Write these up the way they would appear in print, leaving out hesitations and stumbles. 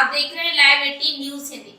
आप देख रहे हैं लाइव 18 न्यूज हिंदी।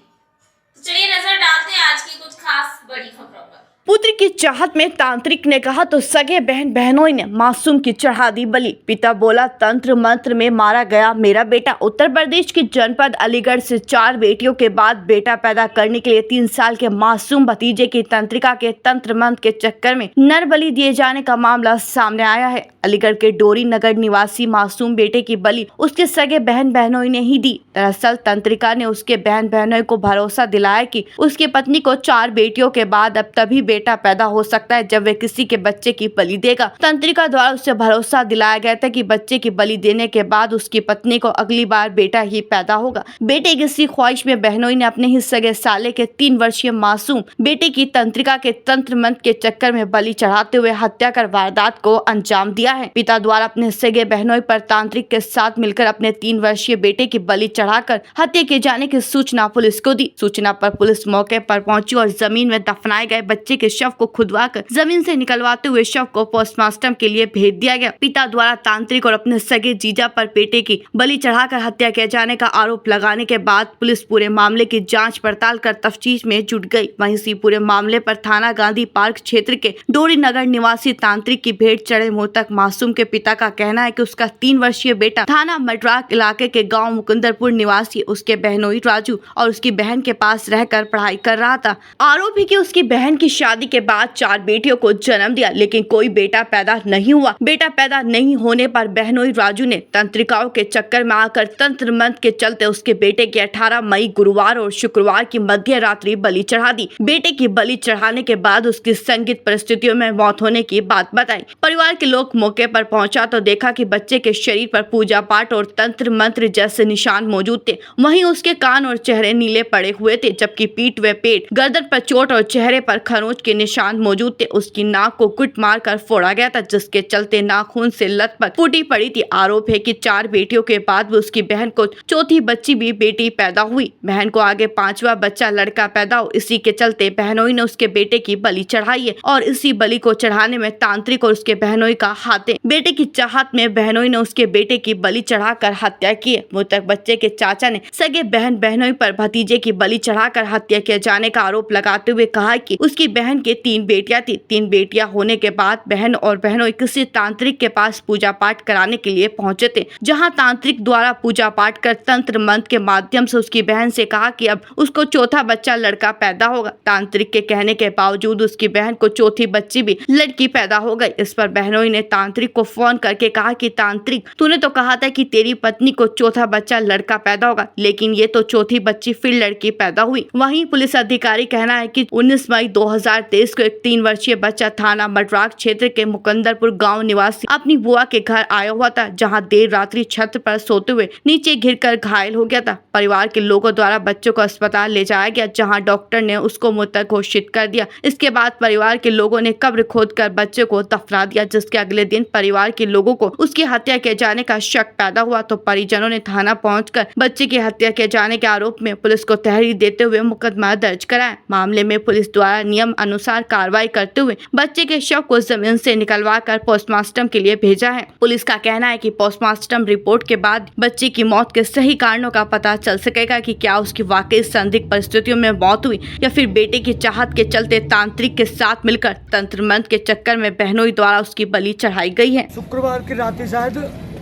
तो चलिए नजर डालते हैं आज की कुछ खास बड़ी खबरों पर। पुत्र की चाहत में तांत्रिक ने कहा तो सगे बहन बहनोई ने मासूम की चढ़ा दी बलि। पिता बोला तंत्र मंत्र में मारा गया मेरा बेटा। उत्तर प्रदेश के जनपद अलीगढ़ से 4 बेटियों के बाद बेटा पैदा करने के लिए 3 साल के मासूम भतीजे की तंत्रिका के तंत्र मंत्र के चक्कर में नर बलि दिए जाने का मामला सामने आया है। अलीगढ़ के डोरी नगर निवासी मासूम बेटे की बलि उसके सगे बहन बहनोई ने ही दी। दरअसल तंत्रिका ने उसके बहन बहनोई को भरोसा दिलाया कि उसकी पत्नी को 4 बेटियों के बाद अब तभी बेटा पैदा हो सकता है जब वे किसी के बच्चे की बलि देगा। तंत्रिका द्वारा उसे भरोसा दिलाया गया था कि बच्चे की बलि देने के बाद उसकी पत्नी को अगली बार बेटा ही पैदा होगा। बेटे की इसी ख्वाहिश में बहनोई ने अपने ही सगे साले के 3 वर्षीय मासूम बेटे की तंत्रिका के तंत्र मंत्र के चक्कर में बलि चढ़ाते हुए हत्या कर वारदात को अंजाम दिया है। पिता द्वारा अपने सगे बहनोई पर तांत्रिक के साथ मिलकर अपने 3 वर्षीय बेटे की बलि चढ़ाकर हत्या किए जाने की सूचना पुलिस को दी। सूचना पर पुलिस मौके पर पहुंची और जमीन में दफनाए गए बच्चे के शव को खुदवाकर जमीन से निकलवाते हुए शव को पोस्टमार्टम के लिए भेज दिया गया। पिता द्वारा तांत्रिक और अपने सगे जीजा पर बेटे की बलि चढ़ाकर हत्या किए जाने का आरोप लगाने के बाद पुलिस पूरे मामले की जांच पड़ताल कर तफ्तीश में जुट गई। वहीं इसी पूरे मामले पर थाना गांधी पार्क क्षेत्र के डोरी नगर निवासी तांत्रिक की भेंट चढ़े मृतक मासूम के पिता का कहना है कि उसका 3 वर्षीय बेटा थाना मड्राक इलाके के गाँव मुकुंदरपुर निवासी उसके बहनोई राजू और उसकी बहन के पास रहकर पढ़ाई कर रहा था। आरोप है कि उसकी बहन की शादी के बाद 4 बेटियों को जन्म दिया लेकिन कोई बेटा पैदा नहीं हुआ। बेटा पैदा नहीं होने पर बहनोई राजू ने तंत्रिकाओं के चक्कर में आकर तंत्र मंत्र के चलते उसके बेटे की 18 मई गुरुवार और शुक्रवार की मध्य रात्रि बलि चढ़ा दी। बेटे की बलि चढ़ाने के बाद उसकी संदिग्ध परिस्थितियों में मौत होने की बात बताई। परिवार के लोग मौके पर पहुंचा तो देखा कि बच्चे के शरीर पर पूजा पाठ और तंत्र मंत्र जैसे निशान मौजूद थे। वहीं उसके कान और चेहरे नीले पड़े हुए थे जबकि पीठ व पेट गर्दन पर चोट और चेहरे पर खरोंच के निशान मौजूद थे। उसकी नाक को कुट मारकर फोड़ा गया था जिसके चलते नाखून से लथपथ फूटी पड़ी थी। आरोप है कि 4 बेटियों के बाद उसकी बहन को चौथी बच्ची भी बेटी पैदा हुई। बहन को आगे 5वां बच्चा लड़का पैदा हो। इसी के चलते बहनोई ने उसके बेटे की बलि चढ़ाई है और इसी बलि को चढ़ाने में तांत्रिक और उसके बहनोई का हाथ है। बेटे की चाहत में बहनोई ने उसके बेटे की बलि चढ़ाकर हत्या की है। मृतक बच्चे के चाचा ने सगे बहन बहनोई पर भतीजे की बलि चढ़ाकर हत्या किए जाने का आरोप लगाते हुए कहा कि उसकी बहन के 3 बेटियां थी। 3 बेटियां होने के बाद बहन और बहनोई किसी तांत्रिक के पास पूजा पाठ कराने के लिए पहुंचे थे जहां तांत्रिक द्वारा पूजा पाठ कर तंत्र मंत्र के माध्यम से उसकी बहन से कहा कि अब उसको चौथा बच्चा लड़का पैदा होगा। तांत्रिक के कहने के बावजूद उसकी बहन को चौथी बच्ची भी लड़की पैदा हो गई। इस पर बहनोई ने तांत्रिक को फोन करके कहा कि तांत्रिक तूने तो कहा था कि तेरी पत्नी को चौथा बच्चा लड़का पैदा होगा लेकिन ये तो चौथी बच्ची फिर लड़की पैदा हुई। वहीं पुलिस अधिकारी कहना है कि 19 मई 2023 को एक 3 वर्षीय बच्चा थाना मड्राक क्षेत्र के मुकुंदरपुर गांव निवासी अपनी बुआ के घर आया हुआ था जहां देर रात्रि छत पर सोते हुए नीचे गिरकर घायल हो गया था। परिवार के लोगों द्वारा बच्चों को अस्पताल ले जाया गया जहां डॉक्टर ने उसको मृत घोषित कर दिया। इसके बाद परिवार के लोगों ने कब्र खोदकर बच्चे को दफना दिया जिसके अगले दिन परिवार के लोगों को उसकी हत्या किए जाने का शक पैदा हुआ तो परिजनों ने थाना पहुंचकर बच्चे की हत्या किए जाने के आरोप में पुलिस को तहरीर देते हुए मुकदमा दर्ज कराया। मामले में पुलिस द्वारा नियम अनुसार कार्रवाई करते हुए बच्चे के शव को जमीन से निकलवाकर पोस्टमार्टम के लिए भेजा है। पुलिस का कहना है कि पोस्टमार्टम रिपोर्ट के बाद बच्चे की मौत के सही कारणों का पता चल सकेगा कि क्या उसकी वाकई संदिग्ध परिस्थितियों में मौत हुई या फिर बेटे की चाहत के चलते तांत्रिक के साथ मिलकर तंत्र मंत्र के चक्कर में बहनोई द्वारा उसकी बलि चढ़ाई गई है। शुक्रवार की रात शायद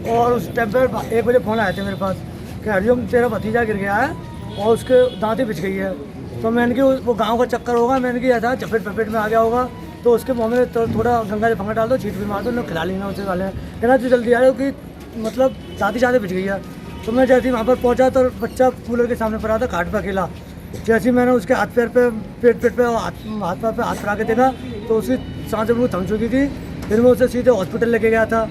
और उस टाइम पर 1 बजे फोन आया था मेरे पास कि हरिओम तेरा भतीजा गिर गया है और उसके दांतें बिछ गई है। तो मैंने कि वो गांव का चक्कर होगा, मैंने कि था चपेट पपेट में आ गया होगा तो उसके मुँह में तो थोड़ा गंगा से फंगा डाल दो, छीट भी मार दो, उन्हें खिला लेना उसे वाले कहना तो जल्दी आ रहे हो कि मतलब दांतें बिछ गई है। तो मैं जैसे ही वहाँ पर पहुँचा तो बच्चा कूलर के सामने पड़ा था खाट पर अकेला। जैसे ही मैंने उसके हाथ पैर पे पेट पे हाथ पैर पे हाथ फैला के देखा तो उसकी सांसें बिल्कुल थम चुकी थी। फिर मैं उसे सीधे हॉस्पिटल लेके गया था,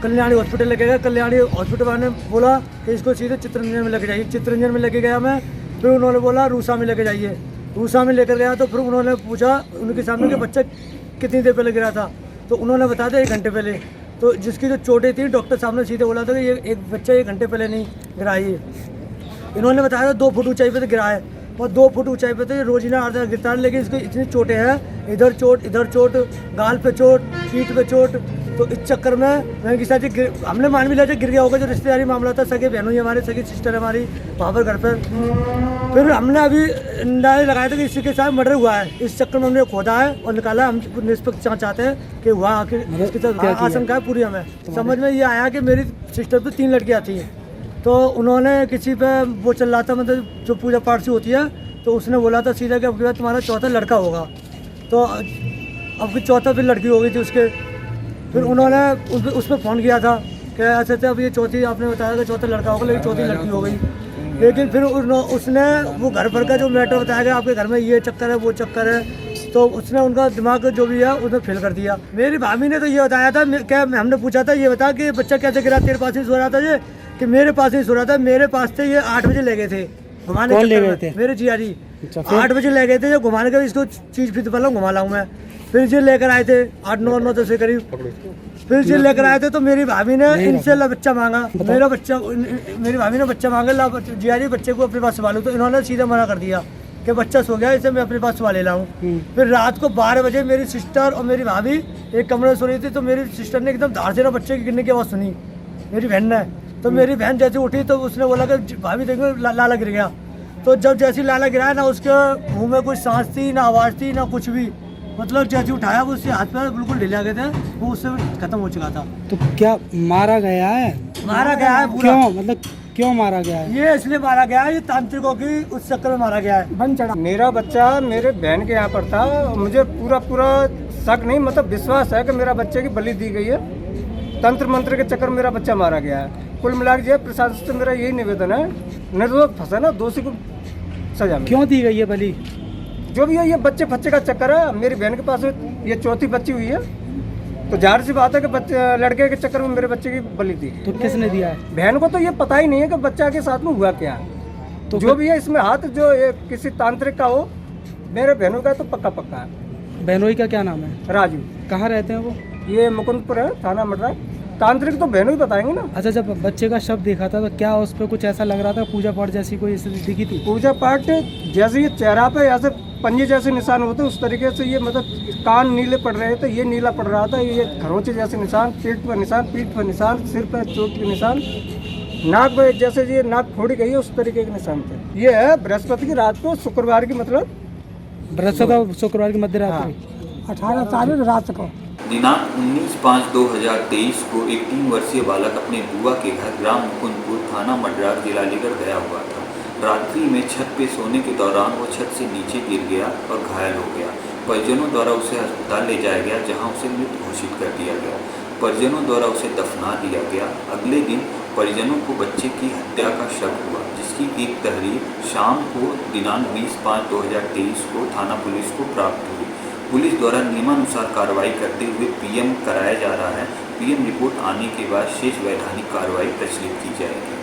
कल्याणी हॉस्पिटल लेके गया। कल्याणी हॉस्पिटल वाले ने बोला कि इसको सीधे चित्तरंजन में लेके जाइए। चित्तरंजन में लेके गया मैं, फिर उन्होंने बोला रूसा में लेके जाइए। रूसा में लेकर गया तो फिर उन्होंने पूछा उनके सामने कि बच्चा कितनी देर पहले गिरा था तो उन्होंने बताया था 1 घंटे पहले। तो जिसकी जो चोटें थी डॉक्टर साहब ने सीधे बोला था कि ये एक बच्चा 1 घंटे पहले नहीं गिरा है। इन्होंने बताया था 2 फुट ऊंचाई पे तो गिरा है और 2 फुट ऊंचाई पे तो रोजीना आधा गिरता है लेकिन इसकी इतनी चोटें हैं, इधर चोट गाल पे चोट, पीठ पे चोट, तो इस चक्कर में मैंने किसी से हमने मान भी लिया गिर गया होगा, जो रिश्तेदारी मामला था, सगे बहनों ही हमारे, सगी सिस्टर हमारी वहाँ पर घर पर। फिर हमने अभी अंदाजा लगाया था कि इसी के साथ मर्डर हुआ है। इस चक्कर में हमने खोदा है और निकाला। हम निष्पक्ष जांच चाहते हैं कि हुआ आखिर इसके साथ आशंका है पूरी। हमें समझ में ये आया कि मेरी सिस्टर पे 3 लड़कियाँ थी, तो उन्होंने किसी पे वो चल रहा था, मतलब जो पूजा पाठ से होती है, तो उसने बोला था सीधा कि अब के बाद तुम्हारा चौथा लड़का होगा। तो अब की चौथा फिर लड़की हो गई थी उसके। फिर उन्होंने उस पर फ़ोन किया था कि ऐसे थे, अब ये चौथी आपने बताया कि चौथा लड़का होगा, लेकिन चौथी लड़की हो गई। लेकिन फिर उसने वो घर भर का जो मैटर बताया गया, आपके घर में ये चक्कर है वो चक्कर है, तो उसने उनका दिमाग जो भी है उसने फेल कर दिया। मेरी भाभी ने तो ये बताया था, क्या हमने पूछा था ये बता कि बच्चा कैसे गिरा, तेरे पास ही सो रहा था ये, कि मेरे पास ही सो रहा था। मेरे पास से ये 8 बजे ले गए थे घुमाने। कौन ले गए थे? मेरे जिया जी 8 बजे ले गए थे, जो घुमाने के, इसको चीज़ फिर वाला घुमा लाऊँ मैं। फिर ये लेकर आए थे 8-9 10 के करीब। फिर ये लेकर आए थे तो मेरी भाभी ने इनसे बच्चा मांगा। मेरी भाभी ने बच्चा मांगा, ला जिया जी बच्चे को अपने पास संभालो, तो इन्होंने सीधे मना कर दिया कि बच्चा सो गया, इसे मैं अपने पास संभाले लाऊं। फिर रात को 12 बजे मेरी सिस्टर और मेरी भाभी एक कमरे में सो रही थी, तो मेरी सिस्टर ने एकदम धार से ना बच्चे की गिरने की आवाज़ सुनी, मेरी बहन ने। तो मेरी बहन जैसे उठी तो उसने बोला कि भाभी देखो लाला गिर गया। तो जब जैसे लाला गिराया ना, उसके मुँह में कुछ सांस थी ना, आवाज़ थी ना कुछ भी, मतलब जैसे उठाया वो उसके हाथ पैर बिल्कुल ढीले आ गए थे, वो उससे खत्म हो चुका था। तो क्या मारा गया है? मारा गया है पूरा। क्यों, मतलब क्यों मारा गया है? ये इसलिए मारा गया है, ये तांत्रिकों की उस चक्कर में मारा गया है। बन चढ़ा। मेरा बच्चा मेरे बहन के यहाँ पर था। मुझे पूरा शक नहीं, मतलब विश्वास है कि मेरा बच्चे की बलि दी गई है। तंत्र मंत्र के चक्कर में मेरा बच्चा मारा गया है। कुल मिला के प्रशासन से मेरा यही निवेदन है, निर्दोष फंसा ना, दोषी को सजा मिले। क्यों दी गई है बलि? जो भी है ये बच्चे फच्चे का चक्कर है। मेरी बहन के पास ये चौथी बच्ची हुई है, तो जाहिर सी बात है कि बच्चे लड़के के चक्कर में मेरे बच्चे की बलि दी। तो किसने दिया है? बहन को तो ये पता ही नहीं है कि बच्चा के साथ में हुआ क्या है। तो जो भी है इसमें हाथ जो किसी तांत्रिक का हो, मेरे बहनों का तो पक्का है। बहनोई का क्या नाम है? राजू। कहाँ रहते हैं वो? ये मुकुंदपुर है, थाना मडरा। तांत्रिक तो बहनों ही बताएंगे ना। अच्छा, जब बच्चे का शव देखा था तो क्या उस पर कुछ ऐसा लग रहा था, पूजा पाठ जैसी कोई स्थिति दिखी थी? पूजा पाठ जैसे ये चेहरा पे ऐसे पंजे जैसे निशान होते, उस तरीके से ये, मतलब कान नीले पड़ रहे थे, ये नीला पड़ रहा था, ये खरोंचे जैसे निशान, पेट पर निशान, पीठ पर निशान, सिर पर चोट के निशान, नाक पे जैसे ये नाक फोड़ी गई है उस तरीके के निशान थे। ये है बृहस्पति की रात को, शुक्रवार की, मतलब बृहस्पति और शुक्रवार की मध्य रात्रि 18 तारीख रात को। दिनांक 19/5/2023 को एक 3 वर्षीय बालक अपने बुआ के घर ग्राम मुकुंदपुर, थाना मडरार, जिला अलीगढ़ गया हुआ था। रात्रि में छत पे सोने के दौरान वो छत से नीचे गिर गया और घायल हो गया। परिजनों द्वारा उसे अस्पताल ले जाया गया, जहां उसे मृत घोषित कर दिया गया। परिजनों द्वारा उसे दफना दिया गया। अगले दिन परिजनों को बच्चे की हत्या का शक हुआ, जिसकी एक तहरीर शाम को दिनांक 20/5/2023 को थाना पुलिस को प्राप्त हुई। पुलिस द्वारा नियमानुसार कार्रवाई करते हुए पीएम कराया जा रहा है। पीएम रिपोर्ट आने के बाद शेष वैधानिक कार्रवाई प्रचलित की जाएगी।